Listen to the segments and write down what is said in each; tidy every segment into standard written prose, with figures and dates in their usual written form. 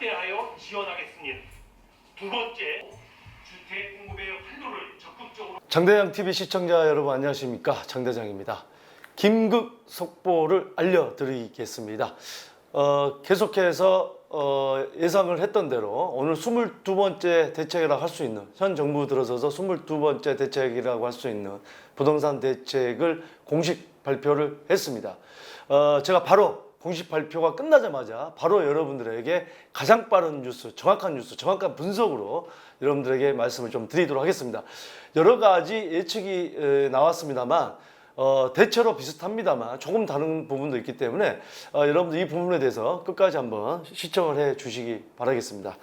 확대하여 지원하겠습니다. 두 번째, 주택 공급의 활로를 적극적으로. 장대장 TV 시청자 여러분 안녕하십니까? 장대장입니다. 긴급 속보를 알려드리겠습니다. 계속해서 예상을 했던 대로 오늘 22번째 대책이라고 할 수 있는, 현 정부 들어서서 22번째 대책이라고 할 수 있는 부동산 대책을 공식 발표를 했습니다. 제가 바로 공식 발표가 끝나자마자 바로 여러분들에게 가장 빠른 뉴스, 정확한 분석으로 여러분들에게 말씀을 좀 드리도록 하겠습니다. 여러 가지 예측이 나왔습니다만 대체로 비슷합니다만 조금 다른 부분도 있기 때문에 여러분들 이 부분에 대해서 끝까지 한번 시청을 해 주시기 바라겠습니다.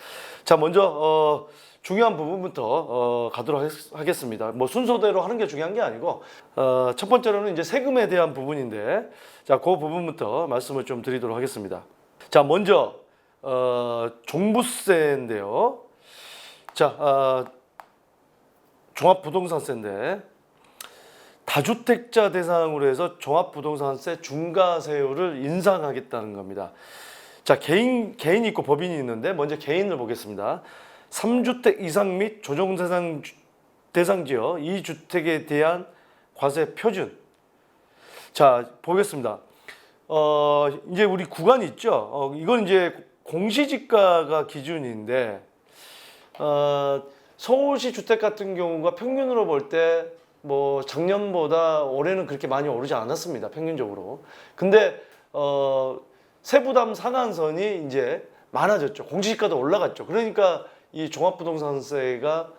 자, 먼저 중요한 부분부터 가도록 하겠습니다. 뭐 순서대로 하는 게 중요한 게 아니고 첫 번째로는 이제 세금에 대한 부분인데, 자, 그 부분부터 말씀을 좀 드리도록 하겠습니다. 자, 먼저 종부세인데요. 자, 종합부동산세인데 다주택자 대상으로 해서 종합부동산세 중과세율을 인상하겠다는 겁니다. 자, 개인이 있고 법인이 있는데 먼저 개인을 보겠습니다. 3주택 이상 및 조정 대상 지역 2주택에 대한 과세 표준. 자, 보겠습니다. 이제 우리 구간이 있죠. 이건 이제 공시지가가 기준인데 서울시 주택 같은 경우가 평균으로 볼 때 뭐 작년보다 올해는 그렇게 많이 오르지 않았습니다. 평균적으로. 근데 세부담 상한선이 이제 많아졌죠. 공시지가도 올라갔죠. 그러니까 이 종합부동산세가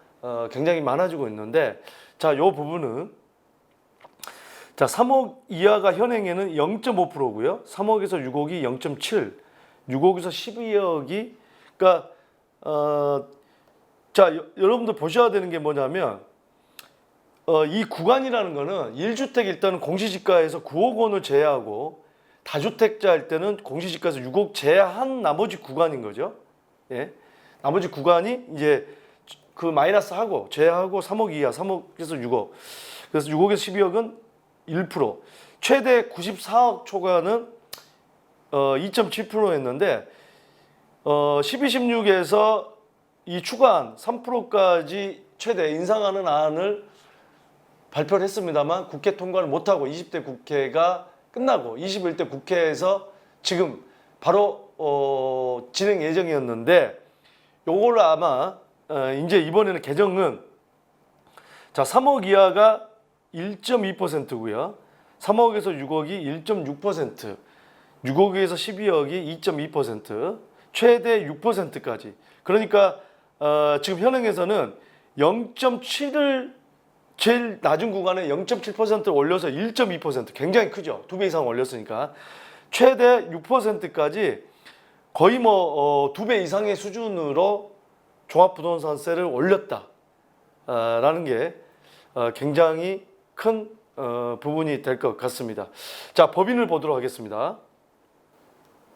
굉장히 많아지고 있는데, 자, 요 부분은 자 3억 이하가 현행에는 0.5%고요. 3억에서 6억이 0.7, 6억에서 12억이 그러니까 자, 여러분들 보셔야 되는 게 뭐냐면 이 구간이라는 거는 1주택 일단은 공시지가에서 9억 원을 제외하고 다주택자일 때는 공시지가에서 6억 제외한 나머지 구간인 거죠. 예. 나머지 구간이 이제 그 마이너스 하고 제외하고 3억 이하, 3억에서 6억. 그래서 6억에서 12억은 1%. 최대 94억 초과는 2.7%였는데 12, 16에서 이 추가한 3%까지 최대 인상하는 안을 발표를 했습니다만 국회 통과를 못하고 20대 국회가 끝나고 21대 국회에서 지금 바로 진행 예정이었는데, 요걸 아마 이제 이번에는 개정은 자 3억 이하가 1.2%고요. 3억에서 6억이 1.6%, 6억에서 12억이 2.2%, 최대 6%까지. 그러니까 지금 현행에서는 0.7을 제일 낮은 구간에 0.7%를 올려서 1.2%, 굉장히 크죠. 2배 이상 올렸으니까 최대 6%까지 거의 뭐 2배 이상의 수준으로 종합부동산세를 올렸다라는 게 굉장히 큰 부분이 될 것 같습니다. 자, 법인을 보도록 하겠습니다.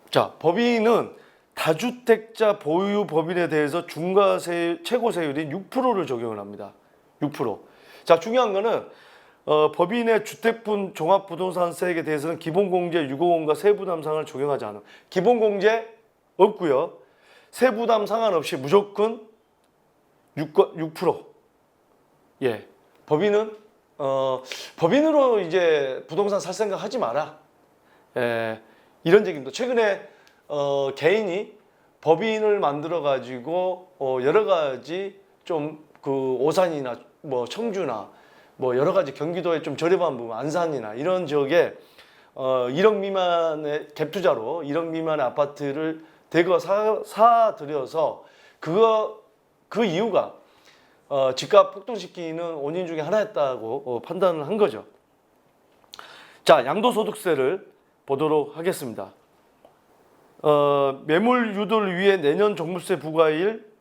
자, 법인은 다주택자 보유 법인에 대해서 중과세 최고세율인 6%를 적용을 합니다. 6%. 자, 중요한 거는 법인의 주택분 종합부동산세액에 대해서는 기본공제 6억원과 세부담상을 적용하지 않아. 기본공제 없고요. 세부담 상관없이 무조건 6%. 예. 법인은 법인으로 이제 부동산 살 생각 하지 마라. 예. 이런 얘기입니다. 최근에 개인이 법인을 만들어 가지고 여러 가지 좀 그 오산이나 뭐 청주나 뭐 여러 가지 경기도에 좀 저렴한 부분, 안산이나 이런 지역에 1억 미만의 갭 투자로 1억 미만의 아파트를 대거 사들여서 그 이유가 집값 폭등시키는 원인 중에 하나였다고 판단을 한 거죠. 자, 양도소득세를 보도록 하겠습니다. 매물 유도를 위해 내년 종부세 부과일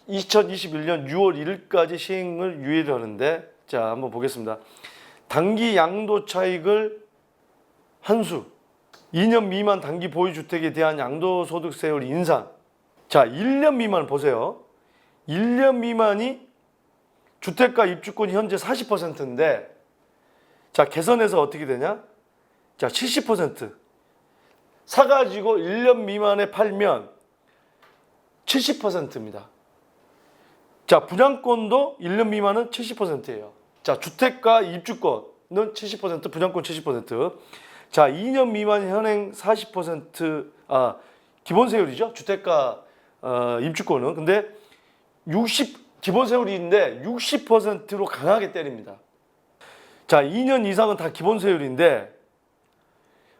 2021년 6월 1일까지 시행을 유예를 하는데, 자, 한번 보겠습니다. 단기 양도 차익을 한수, 2년 미만 단기 보유주택에 대한 양도소득세율 인상. 자, 1년 미만 보세요. 1년 미만이 주택가 입주권이 현재 40%인데, 자, 개선해서 어떻게 되냐? 자, 70%. 사가지고 1년 미만에 팔면 70%입니다. 자, 분양권도 1년 미만은 70%예요. 자, 주택가 입주권은 70%, 분양권 70%. 자, 2년 미만 현행 40%, 기본 세율이죠. 주택가 입주권은. 근데 기본 세율인데 60%로 강하게 때립니다. 자, 2년 이상은 다 기본 세율인데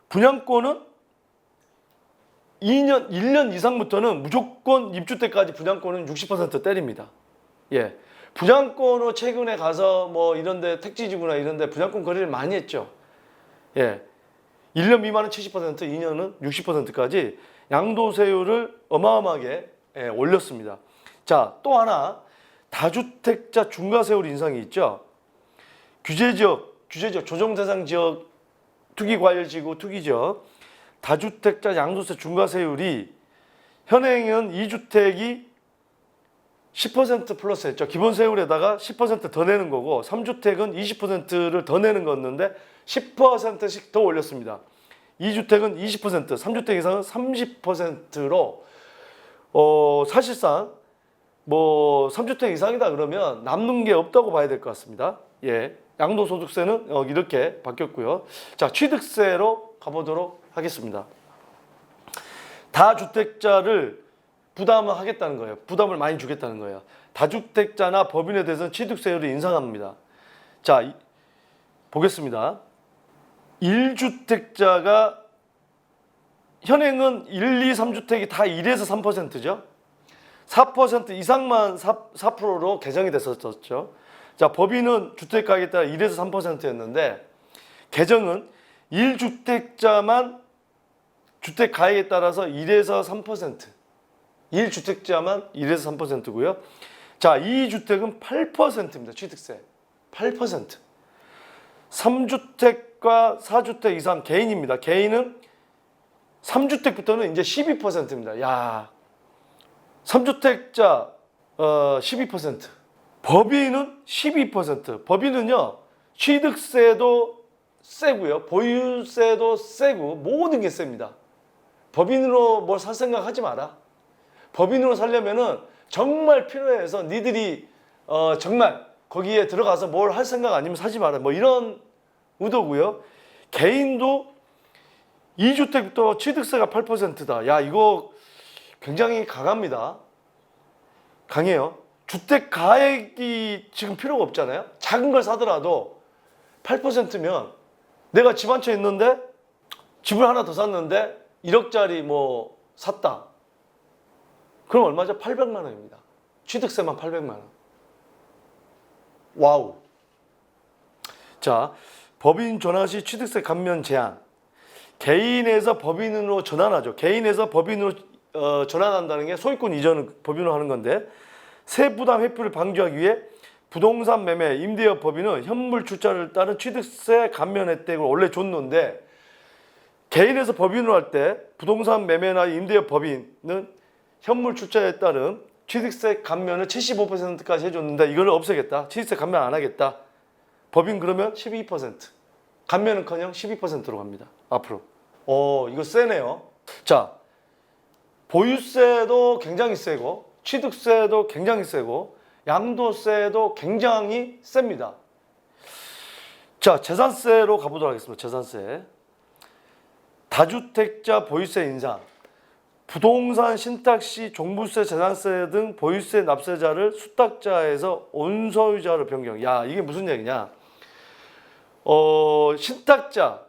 분양권은 1년 이상부터는 무조건 입주 때까지 분양권은 60% 때립니다. 예. 분양권으로 최근에 가서 뭐 이런데 택지지구나 이런데 분양권 거래를 많이 했죠. 예. 1년 미만은 70%, 2년은 60%까지 양도세율을 어마어마하게 올렸습니다. 자, 또 하나 다주택자 중과세율 인상이 있죠. 규제지역, 조정대상 지역, 투기과열지구, 투기지역, 다주택자 양도세 중과세율이 현행은 2주택이 10% 플러스 했죠. 기본 세율에다가 10% 더 내는 거고 3주택은 20%를 더 내는 거였는데 10%씩 더 올렸습니다. 2주택은 20%, 3주택 이상은 30%로 사실상 뭐 3주택 이상이다 그러면 남는 게 없다고 봐야 될 것 같습니다. 예. 양도소득세는 이렇게 바뀌었고요. 자, 취득세로 가보도록 하겠습니다. 다주택자를 부담을 하겠다는 거예요. 부담을 많이 주겠다는 거예요. 다주택자나 법인에 대해서는 취득세율을 인상합니다. 자, 보겠습니다. 1주택자가 현행은 1, 2, 3주택이 다 1에서 3%죠. 4% 이상만 4%로 개정이 됐었죠. 자, 법인은 주택가격에 따라 1에서 3%였는데 개정은 1주택자만 주택가액에 따라서 1에서 3%. 1주택자만 1에서 3%고요. 자, 2주택은 8%입니다. 취득세. 8%. 3주택과 4주택 이상 개인입니다. 개인은 3주택부터는 이제 12%입니다. 야, 3주택자 12%. 법인은 12%. 법인은요, 취득세도 세고요. 보유세도 세고 모든 게 셉니다. 법인으로 뭘 살 생각 하지 마라. 법인으로 살려면은 정말 필요해서 니들이 정말 거기에 들어가서 뭘 할 생각 아니면 사지 마라. 뭐 이런 의도고요. 개인도 2주택부터 취득세가 8%다. 야, 이거 굉장히 강합니다. 강해요. 주택 가액이 지금 필요가 없잖아요. 작은 걸 사더라도 8%면 내가 집 한 채 있는데 집을 하나 더 샀는데 1억짜리 뭐 샀다. 그럼 얼마죠? 800만 원입니다. 취득세만 800만 원. 와우. 자, 법인 전환 시 취득세 감면 제한. 개인에서 법인으로 전환하죠. 개인에서 법인으로 전환한다는 게 소유권 이전을 법인으로 하는 건데 세부담 회피를 방지하기 위해 부동산 매매 임대업 법인은 현물 출자를 따른 취득세 감면 혜택을 원래 줬는데 개인에서 법인으로 할 때 부동산 매매나 임대업 법인은 현물 출자에 따른 취득세 감면을 75%까지 해줬는데 이거를 없애겠다. 취득세 감면 안 하겠다. 법인 그러면 12%. 감면은커녕 12%로 갑니다. 앞으로. 이거 세네요. 자, 보유세도 굉장히 세고 취득세도 굉장히 세고 양도세도 굉장히 셉니다. 자, 재산세로 가보도록 하겠습니다. 재산세. 다주택자 보유세 인상. 부동산 신탁 시 종부세, 재산세 등 보유세 납세자를 수탁자에서 온소유자로 변경. 야, 이게 무슨 얘기냐? 신탁자.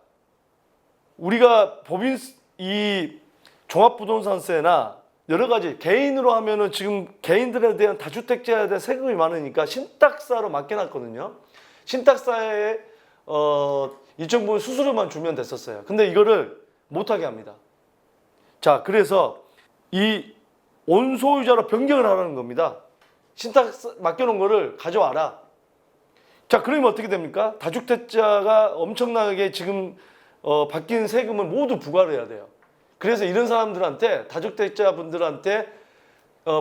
우리가 법인 이 종합부동산세나 여러 가지 개인으로 하면은 지금 개인들에 대한 다주택자에 대한 세금이 많으니까 신탁사로 맡겨놨거든요. 신탁사에 일정 부분 수수료만 주면 됐었어요. 근데 이거를 못하게 합니다. 자, 그래서 이 온소유자로 변경을 하라는 겁니다. 신탁 맡겨놓은 거를 가져와라. 자, 그러면 어떻게 됩니까? 다주택자가 엄청나게 지금 바뀐 세금을 모두 부과를 해야 돼요. 그래서 이런 사람들한테 다주택자 분들한테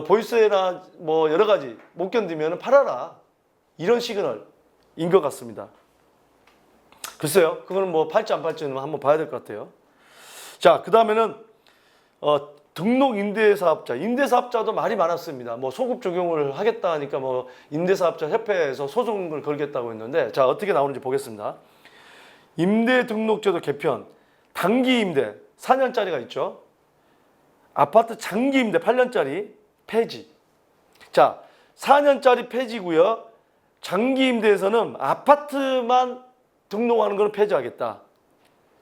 보유세나 뭐 여러 가지 못 견디면 팔아라. 이런 시그널인 것 같습니다. 글쎄요. 그거는 뭐 팔지 안 팔지는 한번 봐야 될 것 같아요. 자, 그 다음에는 등록 임대사업자, 임대사업자도 말이 많았습니다. 뭐 소급 적용을 하겠다 하니까 뭐 임대사업자 협회에서 소송을 걸겠다고 했는데, 자 어떻게 나오는지 보겠습니다. 임대 등록제도 개편, 단기 임대 4년짜리가 있죠. 아파트 장기 임대 8년짜리 폐지. 자, 4년짜리 폐지고요. 장기 임대에서는 아파트만 등록하는 걸 폐지하겠다.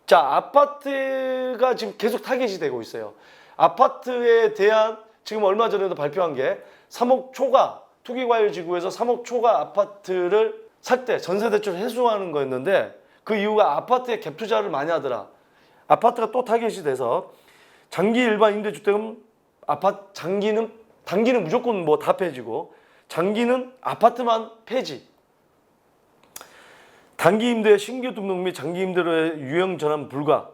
자, 아파트가 지금 계속 타겟이 되고 있어요. 아파트에 대한 지금 얼마 전에도 발표한 게 3억 초과 투기과열지구에서 3억 초과 아파트를 살 때 전세대출 해소하는 거였는데, 그 이유가 아파트에 갭 투자를 많이 하더라. 아파트가 또 타겟이 돼서 장기 일반 임대주택은 단기는 무조건 뭐 다 폐지고 장기는 아파트만 폐지. 단기 임대 신규 등록 및 장기 임대로의 유형 전환 불가.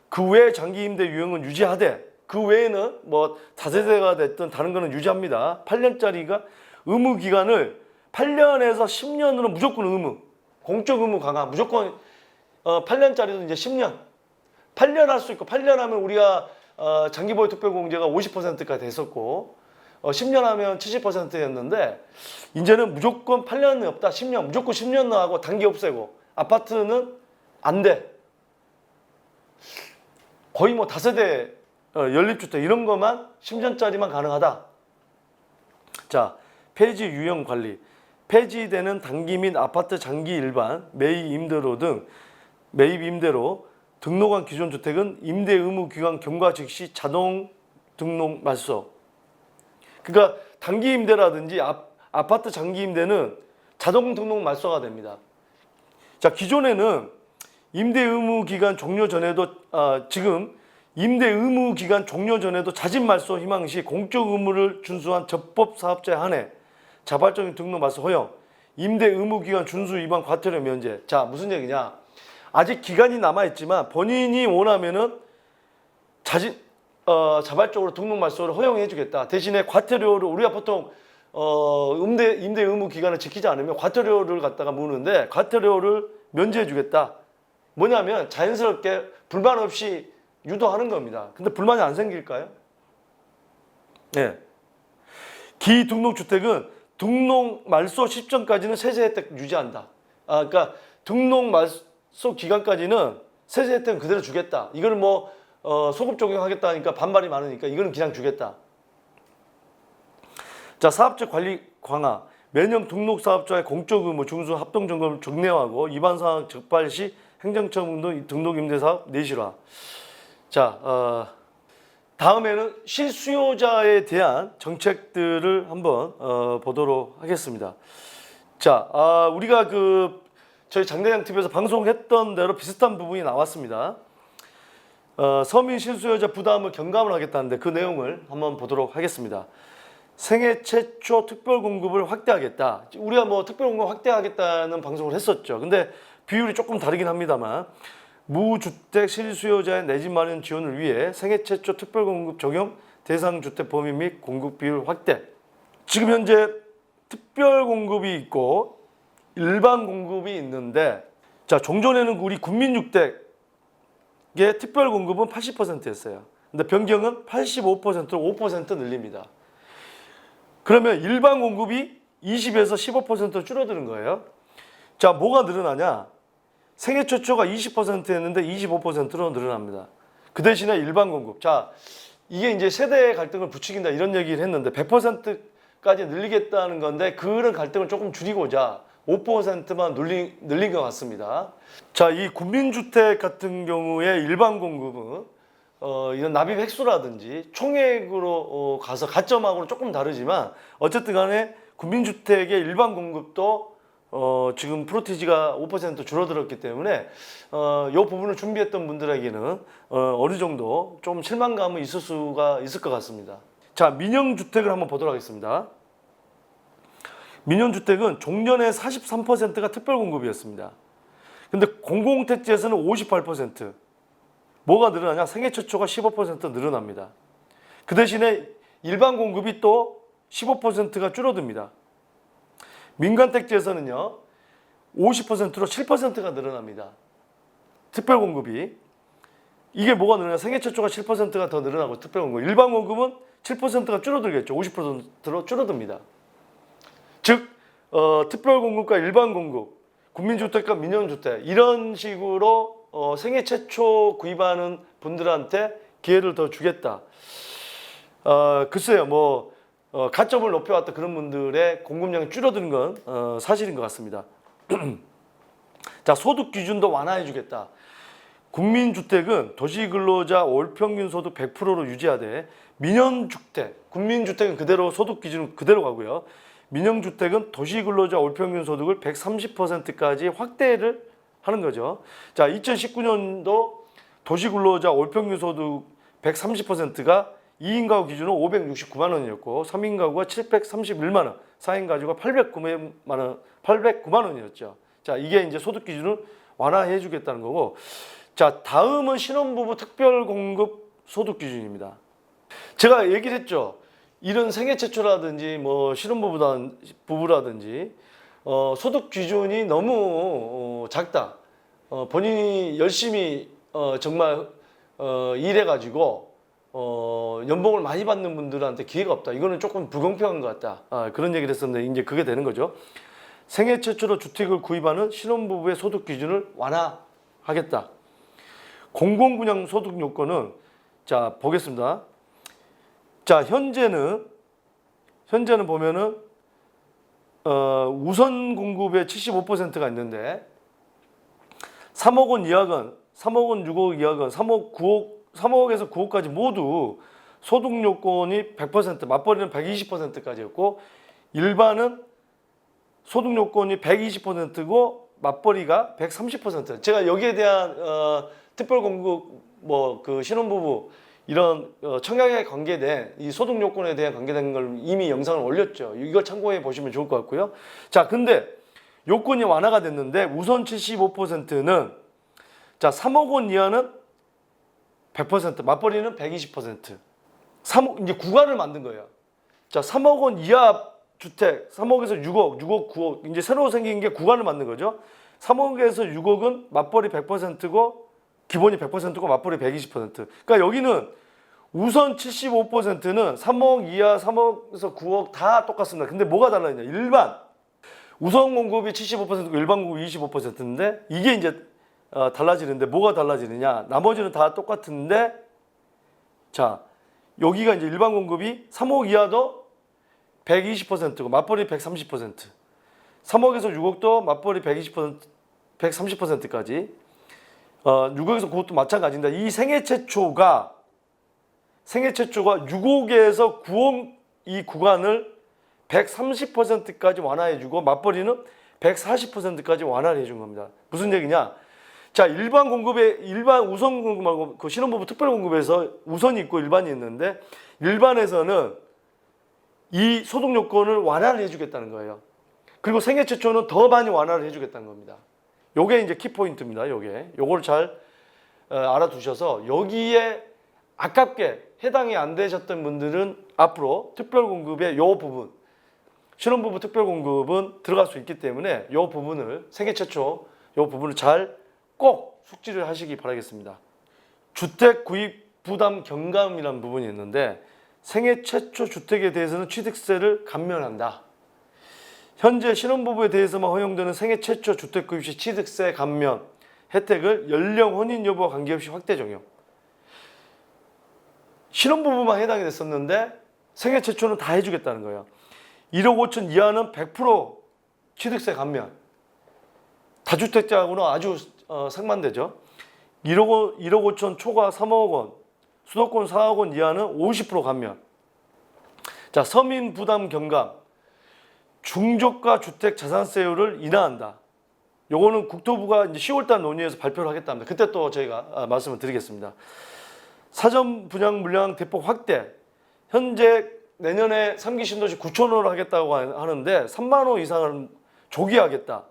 그 외에 장기 임대 유형은 유지하되 그 외에는 뭐 다세대가 됐든 다른 거는 유지합니다. 8년짜리가 의무 기간을 8년에서 10년으로 무조건 의무. 공적 의무 강화. 무조건 8년짜리도 이제 10년. 8년 할 수 있고 8년 하면 우리가 장기보유 특별공제가 50%까지 됐었고 10년 하면 70%였는데 이제는 무조건 8년이 없다. 10년. 무조건 10년 하고 단기 없애고 아파트는 안 돼. 거의 뭐 다세대 연립주택 이런 것만 10년짜리만 가능하다. 자, 폐지 유형 관리. 폐지되는 단기 및 아파트 장기 일반 매입 임대로 등록한 기존 주택은 임대 의무 기간 경과 즉시 자동 등록 말소. 그러니까 단기 임대라든지 아파트 장기 임대는 자동 등록 말소가 됩니다. 자, 기존에는 임대 의무 기간 종료 전에도 지금 임대 의무 기간 종료 전에도 자진 말소 희망 시 공적 의무를 준수한 적법 사업자에 한해 자발적인 등록 말소 허용, 임대 의무 기간 준수 위반 과태료 면제. 자, 무슨 얘기냐? 아직 기간이 남아 있지만 본인이 원하면은 자발적으로 등록 말소를 허용해 주겠다. 대신에 과태료를 우리가 보통 임대 의무 기간을 지키지 않으면 과태료를 갖다가 무는데 과태료를 면제해 주겠다. 뭐냐면 자연스럽게 불만 없이 유도하는 겁니다. 근데 불만이 안 생길까요? 네. 기등록 주택은 등록 말소 시점까지는 세제 혜택 유지한다. 그러니까 등록 말소 기간까지는 세제 혜택은 그대로 주겠다. 이걸 뭐 소급 적용하겠다 하니까 반발이 많으니까 이거는 그냥 주겠다. 자, 사업적 관리 강화. 매년 등록 사업자의 공적 의무 중수 합동 점검을 정례화하고 위반 사항 적발 시 행정처분도 등록 임대사업 내실화. 자, 다음에는 실수요자에 대한 정책들을 한번 보도록 하겠습니다. 자, 우리가 저희 장대장 TV에서 방송했던 대로 비슷한 부분이 나왔습니다. 서민 실수요자 부담을 경감을 하겠다는데 그 내용을 한번 보도록 하겠습니다. 생애 최초 특별 공급을 확대하겠다. 우리가 뭐 특별 공급 확대하겠다는 방송을 했었죠. 근데 비율이 조금 다르긴 합니다만 무주택 실수요자의 내 집 마련 지원을 위해 생애 최초 특별 공급 적용 대상 주택 범위 및 공급 비율 확대. 지금 현재 특별 공급이 있고 일반 공급이 있는데, 자, 종전에는 우리 국민주택의 특별 공급은 80%였어요. 근데 변경은 85%로 5% 늘립니다. 그러면 일반 공급이 20에서 15% 줄어드는 거예요. 자, 뭐가 늘어나냐? 생애 최초가 20%였는데 25%로 늘어납니다. 그 대신에 일반 공급. 자, 이게 이제 세대 갈등을 부추긴다 이런 얘기를 했는데 100%까지 늘리겠다는 건데 그런 갈등을 조금 줄이고자 5%만 늘린 것 같습니다. 자, 이 국민주택 같은 경우에 일반 공급은 이런 납입 획수라든지 총액으로 가서 가점하고는 조금 다르지만 어쨌든 간에 국민주택의 일반 공급도 지금 프로티지가 5% 줄어들었기 때문에 이 부분을 준비했던 분들에게는 어느 정도 좀 실망감은 있을 수가 있을 것 같습니다. 자, 민영주택을 한번 보도록 하겠습니다. 민영주택은 종전에 43%가 특별공급이었습니다. 근데 공공택지에서는 58%. 뭐가 늘어나냐? 생애 최초가 15% 늘어납니다. 그 대신에 일반 공급이 또 15%가 줄어듭니다. 민간택지에서는요 50%로 7%가 늘어납니다. 특별공급이. 이게 뭐가 늘어나? 생애 최초가 7%가 더 늘어나고 특별공급. 일반 공급은 7%가 줄어들겠죠. 50%로 줄어듭니다. 즉 특별공급과 일반 공급, 국민주택과 민영주택 이런 식으로 생애 최초 구입하는 분들한테 기회를 더 주겠다. 글쎄요, 뭐 가점을 높여왔던 그런 분들의 공급량이 줄어드는 건 사실인 것 같습니다. 자, 소득 기준도 완화해주겠다. 국민주택은 도시근로자 월평균 소득 100%로 유지하되 민영주택, 국민주택은 그대로 소득 기준은 그대로 가고요. 민영주택은 도시근로자 월평균 소득을 130%까지 확대를 하는 거죠. 자, 2019년도 도시근로자 월평균 소득 130%가 2인 가구 기준으로 569만 원이었고 3인 가구가 731만 원, 4인 가구가 809만 원이었죠. 자, 이게 이제 소득 기준을 완화해 주겠다는 거고. 자, 다음은 신혼부부 특별공급 소득 기준입니다. 제가 얘기를 했죠. 이런 생애 최초라든지 뭐 신혼부부라든지 소득 기준이 너무 작다. 본인이 열심히 정말 일해가지고 연봉을 많이 받는 분들한테 기회가 없다. 이거는 조금 불공평한 것 같다. 그런 얘기를 했었는데 이제 그게 되는 거죠. 생애 최초로 주택을 구입하는 신혼부부의 소득 기준을 완화하겠다. 공공분양 소득 요건은 자 보겠습니다. 자, 현재는 보면은 우선 공급의 75%가 있는데 3억 원 이하건 3억 원, 6억 이하건 3억, 9억, 3억에서 9억까지 모두 소득 요건이 100%, 맞벌이는 120%까지였고 일반은 소득 요건이 120%고 맞벌이가 130%. 제가 여기에 대한 특별 공급 뭐 그 신혼부부 이런 청약에 관계된 이 소득 요건에 대한 관계된 걸 이미 영상을 올렸죠. 이걸 참고해 보시면 좋을 것 같고요. 자, 근데 요건이 완화가 됐는데 우선 75%는 자 3억 원 이하는 100%, 맞벌이는 120%. 3억 이제 구간을 만든 거예요. 자, 3억 원 이하 주택 3억에서 6억, 6억, 9억 이제 새로 생긴 게 구간을 만든 거죠. 3억에서 6억은 맞벌이 100%고 기본이 100%고 맞벌이 120%. 그러니까 여기는 우선 75%는 3억 이하, 3억에서 9억 다 똑같습니다. 근데 뭐가 달라지냐? 일반 우선 공급이 75%고 일반 공급이 25%인데 이게 이제 달라지는데 뭐가 달라지느냐? 나머지는 다 똑같은데 자, 여기가 이제 일반 공급이 3억 이하도 120%고 맞벌이 130%. 3억에서 6억도 맞벌이 120%, 130%까지. 6억에서 9억도 마찬가지인데 이 생애 최초가 6억에서 9억 이 구간을 130%까지 완화해주고 맞벌이는 140%까지 완화를 해준 겁니다. 무슨 얘기냐? 자, 일반 우선 공급 말고 그 신혼부부 특별 공급에서 우선이 있고 일반이 있는데 일반에서는 이 소득 요건을 완화를 해주겠다는 거예요. 그리고 생애 최초는 더 많이 완화를 해주겠다는 겁니다. 요게 이제 키포인트입니다. 요걸 잘 알아두셔서 여기에 아깝게 해당이 안 되셨던 분들은 앞으로 특별공급의 요 부분 신혼부부 특별공급은 들어갈 수 있기 때문에 요 부분을 생애 최초 요 부분을 잘 꼭 숙지를 하시기 바라겠습니다. 주택 구입 부담 경감이라는 부분이 있는데 생애 최초 주택에 대해서는 취득세를 감면한다. 현재 신혼부부에 대해서만 허용되는 생애 최초 주택 구입 시 취득세 감면 혜택을 연령 혼인 여부와 관계없이 확대 적용. 신혼부부만 해당이 됐었는데 생애 최초는 다 해주겠다는 거예요. 1억 5천 이하는 100% 취득세 감면. 다주택자하고는 아주 상반되죠. 1억 5천 초과 3억 원, 수도권 4억 원 이하는 50% 감면. 자, 서민 부담 경감. 중저가 주택 자산세율을 인하한다. 요거는 국토부가 이제 10월달 논의해서 발표를 하겠답니다. 그때 또 저희가 말씀을 드리겠습니다. 사전 분양 물량 대폭 확대. 현재 내년에 3기 신도시 9천 호를 하겠다고 하는데 3만 호 이상을 조기하겠다.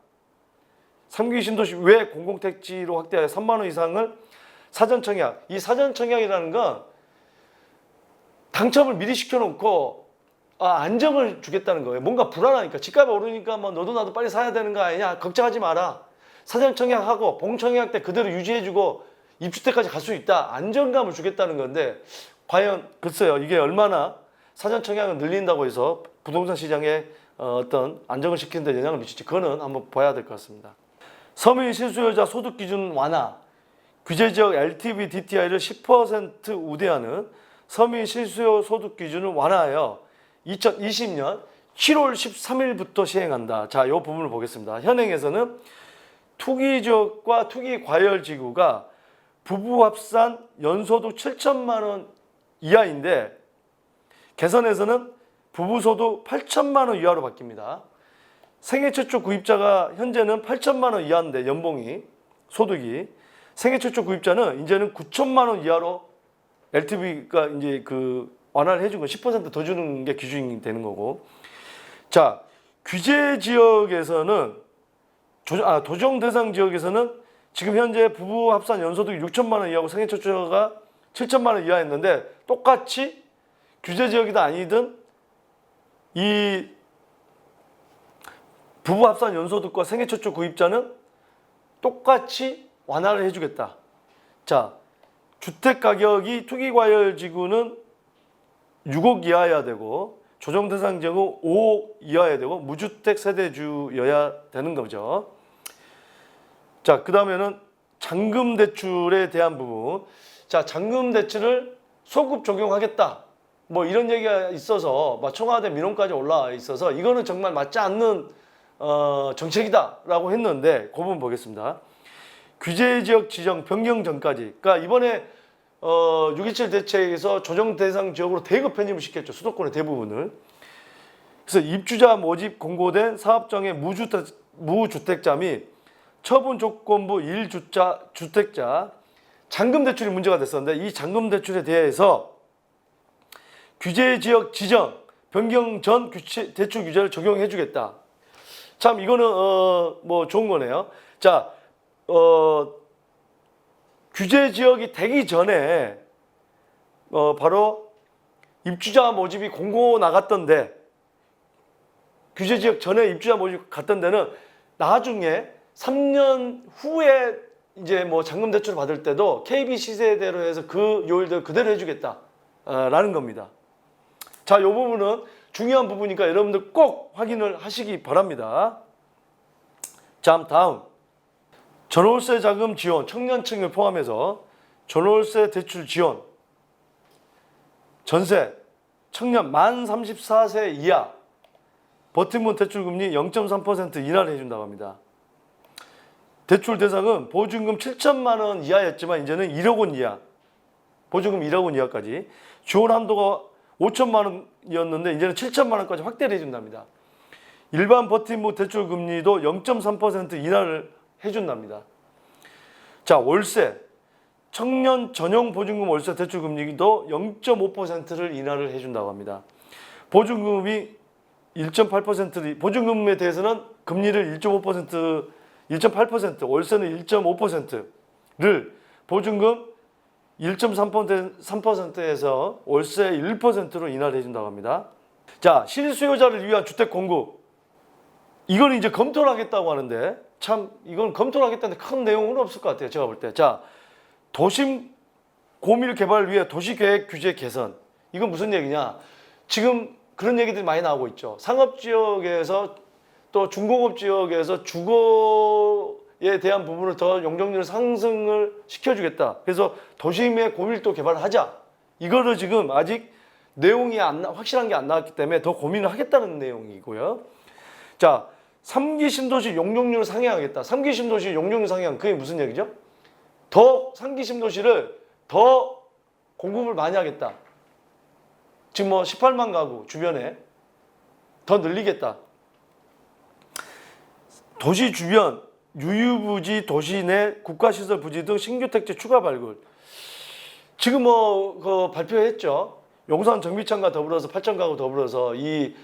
3기 신도시 왜 공공택지로 확대하여 3만 호 이상을 사전 청약. 이 사전 청약이라는 건 당첨을 미리 시켜놓고 안정을 주겠다는 거예요. 뭔가 불안하니까 집값이 오르니까 뭐 너도 나도 빨리 사야 되는 거 아니냐. 걱정하지 마라. 사전 청약하고 봉청약 때 그대로 유지해주고 입주택까지 갈 수 있다. 안정감을 주겠다는 건데 과연 글쎄요. 이게 얼마나 사전 청약을 늘린다고 해서 부동산 시장에 어떤 안정을 시키는 데 영향을 미칠지 그거는 한번 봐야 될 것 같습니다. 서민 실수요자 소득 기준 완화, 규제지역 LTV DTI를 10% 우대하는 서민 실수요 소득 기준을 완화하여 2020년 7월 13일부터 시행한다. 자, 이 부분을 보겠습니다. 현행에서는 투기지역과 투기과열지구가 부부 합산 연소득 7천만 원 이하인데 개선에서는 부부소득 8천만 원 이하로 바뀝니다. 생애 최초 구입자가 현재는 8천만 원 이하인데 연봉이 소득이 생애 최초 구입자는 이제는 9천만 원 이하로 LTV가 이제 그 완화를 해준 거 10%더 주는 게 기준이 되는 거고. 자, 규제 지역에서는 도정 대상 지역에서는 지금 현재 부부 합산 연소득이 6천만 원 이하고 생애 최초가 7천만 원 이하였는데 똑같이 규제 지역이든 아니든 이 부부 합산 연소득과 생애 최초 구입자는 똑같이 완화를 해주겠다. 자, 주택 가격이 투기과열지구는 6억 이하여야 되고 조정 대상 지역은 5억 이하여야 되고 무주택 세대주여야 되는 거죠. 자, 그 다음에는 잔금 대출에 대한 부분. 자, 잔금 대출을 소급 적용하겠다. 뭐 이런 얘기가 있어서 청와대 민원까지 올라와 있어서 이거는 정말 맞지 않는 정책이다라고 했는데 그 부분 보겠습니다. 규제 지역 지정 변경 전까지. 그러니까 이번에 6.27 대책에서 조정 대상 지역으로 대거 편입을 시켰죠. 수도권의 대부분을. 그래서 입주자 모집 공고된 사업장의 무주택자 및 처분 조건부 1주택자 잔금 대출이 문제가 됐었는데 이 잔금 대출에 대해서 규제 지역 지정 변경 전 대출 규제를 적용해 주겠다. 참 이거는 뭐 좋은 거네요. 자, 규제 지역이 되기 전에 바로 입주자 모집이 공고 나갔던데 규제 지역 전에 입주자 모집 갔던 데는 나중에 3년 후에 이제 뭐 잔금 대출을 받을 때도 KB 시세대로 해서 그 요일들 그대로 해주겠다라는 겁니다. 자, 이 부분은 중요한 부분이니까 여러분들 꼭 확인을 하시기 바랍니다. 자, 다음 전월세 자금 지원 청년층을 포함해서 전월세 대출 지원 전세 청년 만 34세 이하 버팀목 대출금리 0.3% 인하를 해준다고 합니다. 대출 대상은 보증금 7천만 원 이하였지만 이제는 1억 원 이하, 보증금 1억 원 이하까지 지원 한도가 5천만 원이었는데 이제는 7천만 원까지 확대를 해준답니다. 일반 버팀목 대출 금리도 0.3% 인하를 해준답니다. 자, 월세 청년 전용 보증금 월세 대출 금리도 0.5%를 인하를 해준다고 합니다. 보증금이 1.8% 보증금에 대해서는 금리를 1.8% 월세는 1.5%를 보증금 1.3%에서 월세 1%로 인하를 해준다고 합니다. 자, 실수요자를 위한 주택 공급 이건 이제 검토를 하겠다고 하는데 참 이건 검토를 하겠다는데 큰 내용은 없을 것 같아요. 제가 볼 때. 자, 도심 고밀 개발을 위해 도시계획 규제 개선. 이건 무슨 얘기냐? 지금 그런 얘기들이 많이 나오고 있죠. 상업지역에서 또 중공업 지역에서 주거에 대한 부분을 더 용적률 상승을 시켜주겠다. 그래서 도심의 고밀도 개발을 하자. 이거를 지금 아직 내용이 확실한 게 안 나왔기 때문에 더 고민을 하겠다는 내용이고요. 자, 3기 신도시 용적률을 상향하겠다. 3기 신도시 용적률 상향, 그게 무슨 얘기죠? 더 3기 신도시를 더 공급을 많이 하겠다. 지금 뭐 18만 가구 주변에 더 늘리겠다. 도시 주변 유휴부지, 도시 내 국가시설 부지 등 신규 택지 추가 발굴. 지금 뭐 발표했죠. 용산 정비창과 더불어서 8천 가구 더불어서 이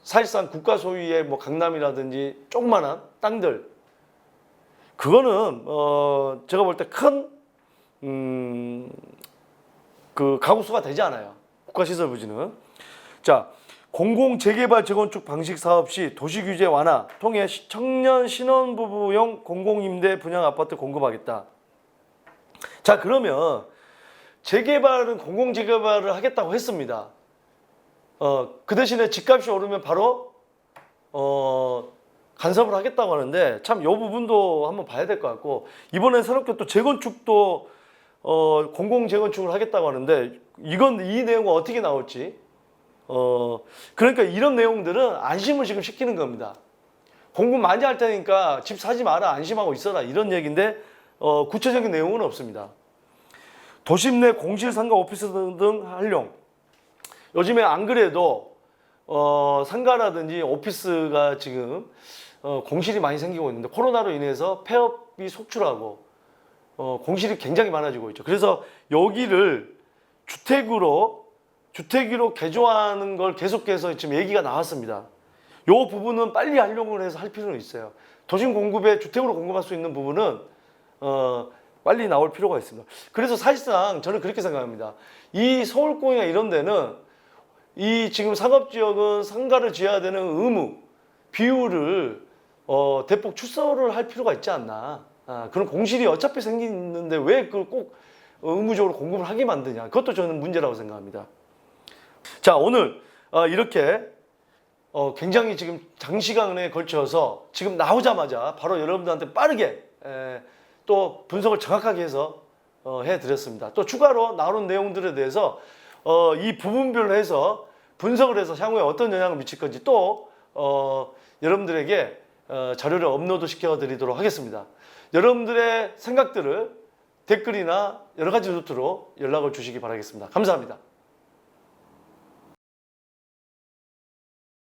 사실상 국가 소유의 뭐 강남이라든지 조그만한 땅들 그거는 제가 볼 때 큰 그 가구 수가 되지 않아요. 국가시설 부지는. 자, 공공 재개발 재건축 방식 사업 시 도시 규제 완화 통해 청년 신혼부부용 공공임대 분양 아파트 공급하겠다. 자, 그러면 재개발은 공공재개발을 하겠다고 했습니다. 그 대신에 집값이 오르면 바로 간섭을 하겠다고 하는데 참 이 부분도 한번 봐야 될 것 같고, 이번에 새롭게 또 재건축도 공공재건축을 하겠다고 하는데 이 내용은 어떻게 나올지, 그러니까 이런 내용들은 안심을 지금 시키는 겁니다. 공급 많이 할 테니까 집 사지 마라, 안심하고 있어라, 이런 얘기인데 구체적인 내용은 없습니다. 도심 내 공실, 상가, 오피스 등 활용. 요즘에 안 그래도 상가라든지 오피스가 지금 공실이 많이 생기고 있는데, 코로나로 인해서 폐업이 속출하고 공실이 굉장히 많아지고 있죠. 그래서 여기를 주택으로 개조하는 걸 계속해서 지금 얘기가 나왔습니다. 이 부분은 빨리 활용을 해서 할 필요는 있어요. 도심 공급에 주택으로 공급할 수 있는 부분은 빨리 나올 필요가 있습니다. 그래서 사실상 저는 그렇게 생각합니다. 이 서울공이나 이런 데는 이 지금 상업지역은 상가를 지어야 되는 의무, 비율을 대폭 축소를 할 필요가 있지 않나. 그런 공실이 어차피 생기는데 왜 그걸 꼭 의무적으로 공급을 하게 만드냐. 그것도 저는 문제라고 생각합니다. 자, 오늘 이렇게 굉장히 지금 장시간에 걸쳐서 지금 나오자마자 바로 여러분들한테 빠르게 또 분석을 정확하게 해서 해드렸습니다. 또 추가로 나오는 내용들에 대해서 이 부분별로 해서 분석을 해서 향후에 어떤 영향을 미칠 건지 또 여러분들에게 자료를 업로드 시켜드리도록 하겠습니다. 여러분들의 생각들을 댓글이나 여러 가지 루트로 연락을 주시기 바라겠습니다. 감사합니다.